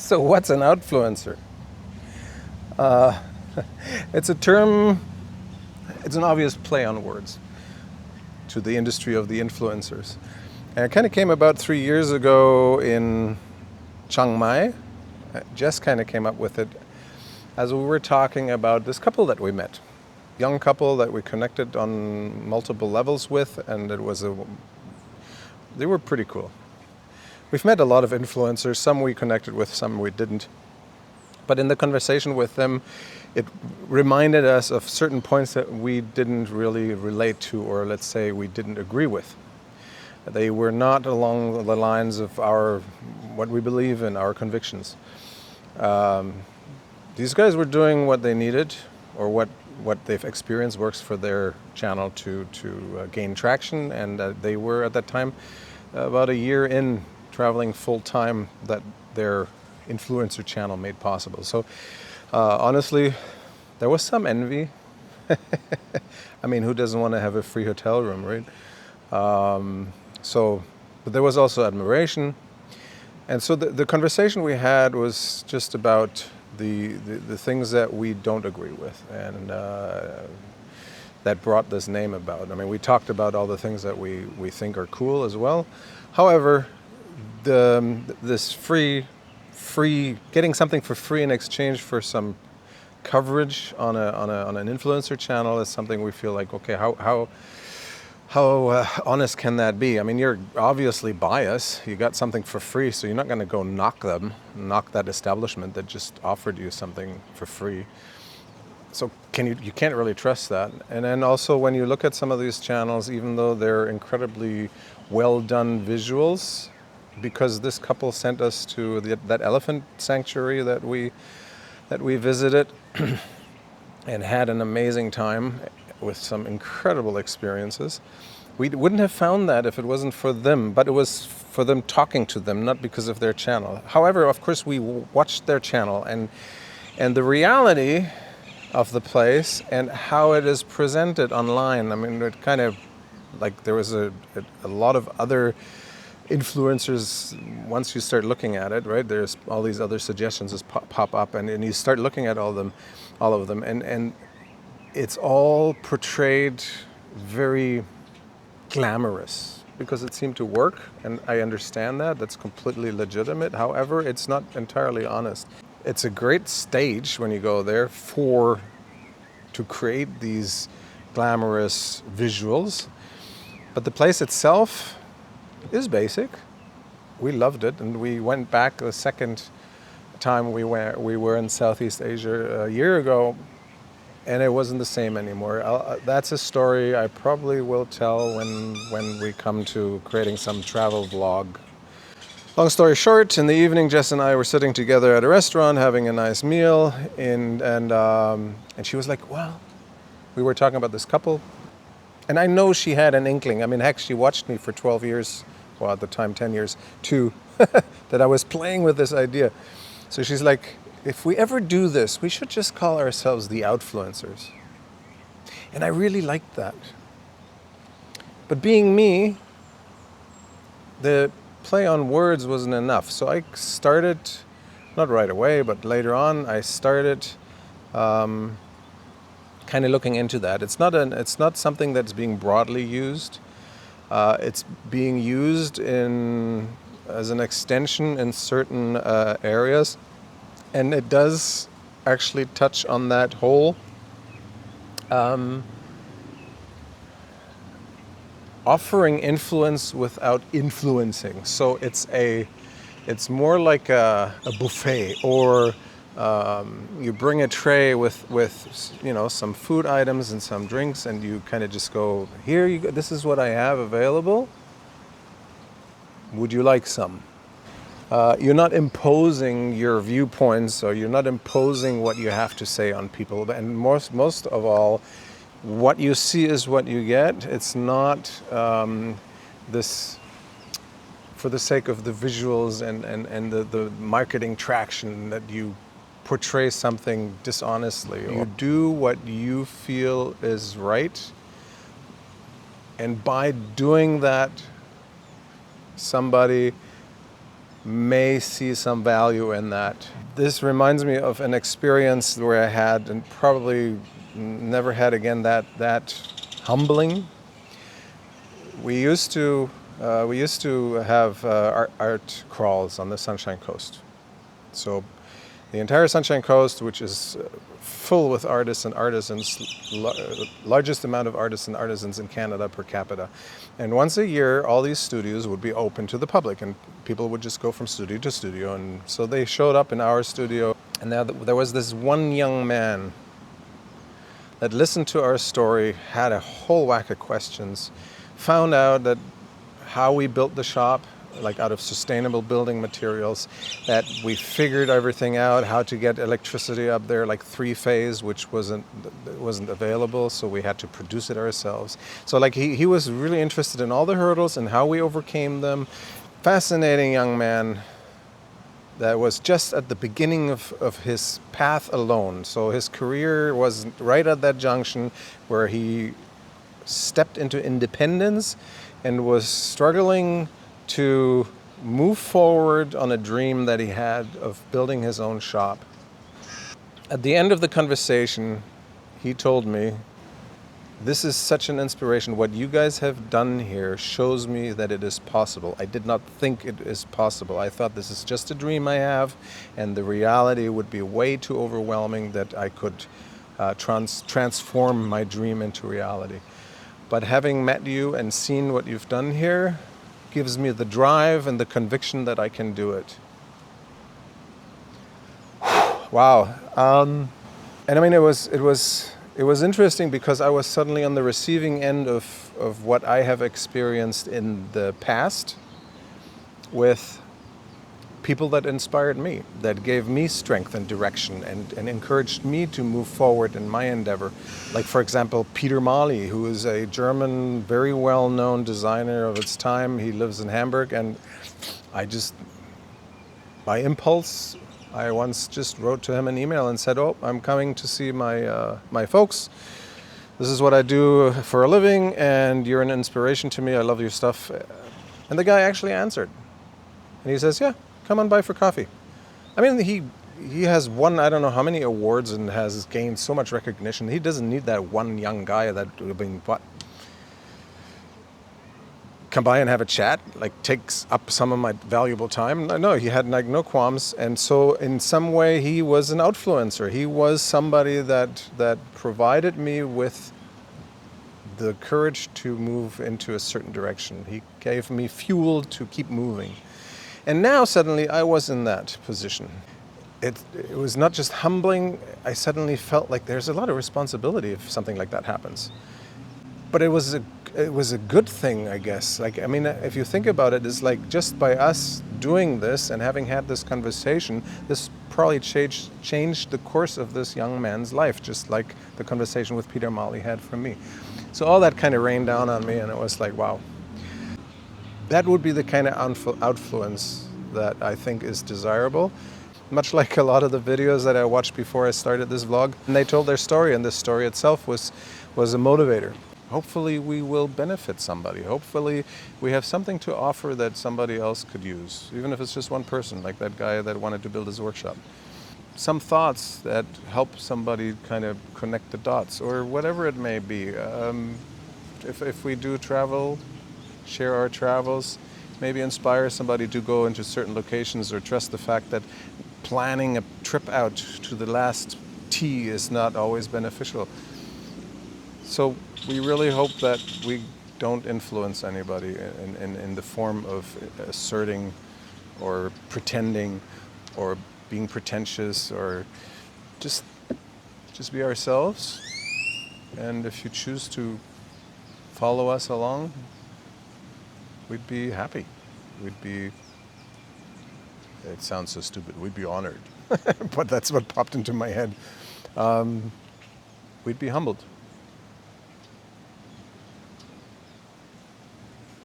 So what's an outfluencer? Uh, it's a term, it's an obvious play on words to the industry of the influencers. And it kind of came about 3 years ago in Chiang Mai. Jess kind of came up with it as we were talking about this couple that we met. Young couple that we connected on multiple levels with, and they were pretty cool. We've met a lot of influencers, some we connected with, some we didn't. But in the conversation with them, it reminded us of certain points that we didn't really relate to, or let's say we didn't agree with. They were not along the lines of what we believe in, our convictions. These guys were doing what they needed, or what they've experienced works for their channel to gain traction, and they were at that time about a year in traveling full time that their influencer channel made possible. So honestly, there was some envy. I mean, who doesn't want to have a free hotel room, right? But there was also admiration. And so the conversation we had was just about the things that we don't agree with, and that brought this name about. I mean, we talked about all the things that we think are cool as well. However, this free getting something for free in exchange for some coverage on an influencer channel is something we feel like, okay, how honest can that be? I mean, you're obviously biased. You got something for free, so you're not going to go knock that establishment that just offered you something for free. So you can't really trust that. And then also when you look at some of these channels, even though they're incredibly well done visuals, because this couple sent us to that elephant sanctuary that we visited and had an amazing time with some incredible experiences. We wouldn't have found that if it wasn't for them, but it was for them talking to them, not because of their channel. However, of course, we watched their channel and the reality of the place and how it is presented online. I mean, it kind of like there was a lot of other influencers. Once you start looking at it, right, there's all these other suggestions that pop up, and you start looking at all of them, and it's all portrayed very glamorous because it seemed to work, and I understand that's completely legitimate. However, it's not entirely honest. It's a great stage when you go there to create these glamorous visuals, but the place itself is basic. We loved it, and we went back the second time we were in Southeast Asia a year ago, and it wasn't the same anymore. That's a story I probably will tell when we come to creating some travel vlog. Long story short, in the evening, Jess and I were sitting together at a restaurant having a nice meal, and she was like, well, we were talking about this couple, and I know she had an inkling. I mean, heck, she watched me for 12 years, well, at the time 10 years, too, that I was playing with this idea. So she's like, if we ever do this, we should just call ourselves the Outfluencers. And I really liked that. But being me, the play on words wasn't enough. So I started, not right away, but later on, I started kind of looking into that. It's not something that's being broadly used. It's being used as an extension in certain areas, and it does actually touch on that whole offering influence without influencing. So it's more like a buffet, or you bring a tray with some food items and some drinks, and you kind of just go, here you go, this is what I have available. Would you like some? You're not imposing your viewpoints, or you're not imposing what you have to say on people. And most of all, what you see is what you get. It's not this for the sake of the visuals and the marketing traction that you portray something dishonestly. You do what you feel is right, and by doing that, somebody may see some value in that. This reminds me of an experience where I had, and probably never had again, that humbling. We used to have art crawls on the Sunshine Coast. So the entire Sunshine Coast, which is full with artists and artisans, largest amount of artists and artisans in Canada per capita. And once a year, all these studios would be open to the public, and people would just go from studio to studio. And so they showed up in our studio, and there was this one young man that listened to our story, had a whole whack of questions, found out that how we built the shop, like out of sustainable building materials, that we figured everything out, how to get electricity up there, like 3-phase, which wasn't available, so we had to produce it ourselves. So like he was really interested in all the hurdles and how we overcame them. Fascinating young man that was just at the beginning of his path alone. So his career was right at that junction where he stepped into independence and was struggling to move forward on a dream that he had of building his own shop. At the end of the conversation, he told me, "This is such an inspiration. What you guys have done here shows me that it is possible. I did not think it is possible. I thought this is just a dream I have, and the reality would be way too overwhelming that I could transform my dream into reality. But having met you and seen what you've done here gives me the drive and the conviction that I can do it." Wow. And I mean, it was interesting because I was suddenly on the receiving end of what I have experienced in the past with people that inspired me, that gave me strength and direction and encouraged me to move forward in my endeavor. Like, for example, Peter Maly, who is a German, very well-known designer of its time. He lives in Hamburg, and by impulse, I once just wrote to him an email and said, "Oh, I'm coming to see my folks. This is what I do for a living, and you're an inspiration to me. I love your stuff." And the guy actually answered. And he says, "Yeah, come on by for coffee." I mean, he has won I don't know how many awards and has gained so much recognition. He doesn't need that one young guy that come by and have a chat, like takes up some of my valuable time. No, he had like no qualms. And so in some way he was an outfluencer. He was somebody that provided me with the courage to move into a certain direction. He gave me fuel to keep moving. And now suddenly I was in that position. It was not just humbling. I suddenly felt like there's a lot of responsibility if something like that happens. But it was a good thing, I guess. Like, I mean, if you think about it, it's like just by us doing this and having had this conversation, this probably changed the course of this young man's life, just like the conversation with Peter Maly had for me. So all that kind of rained down on me, and it was like, wow. That would be the kind of outfluence that I think is desirable. Much like a lot of the videos that I watched before I started this vlog. And they told their story, and this story itself was a motivator. Hopefully we will benefit somebody. Hopefully we have something to offer that somebody else could use, even if it's just one person, like that guy that wanted to build his workshop. Some thoughts that help somebody kind of connect the dots, or whatever it may be. If we do travel, share our travels, maybe inspire somebody to go into certain locations, or trust the fact that planning a trip out to the last T is not always beneficial. So we really hope that we don't influence anybody in the form of asserting or pretending or being pretentious, or just be ourselves. And if you choose to follow us along, we'd be happy. It sounds so stupid, we'd be honored. But that's what popped into my head. We'd be humbled.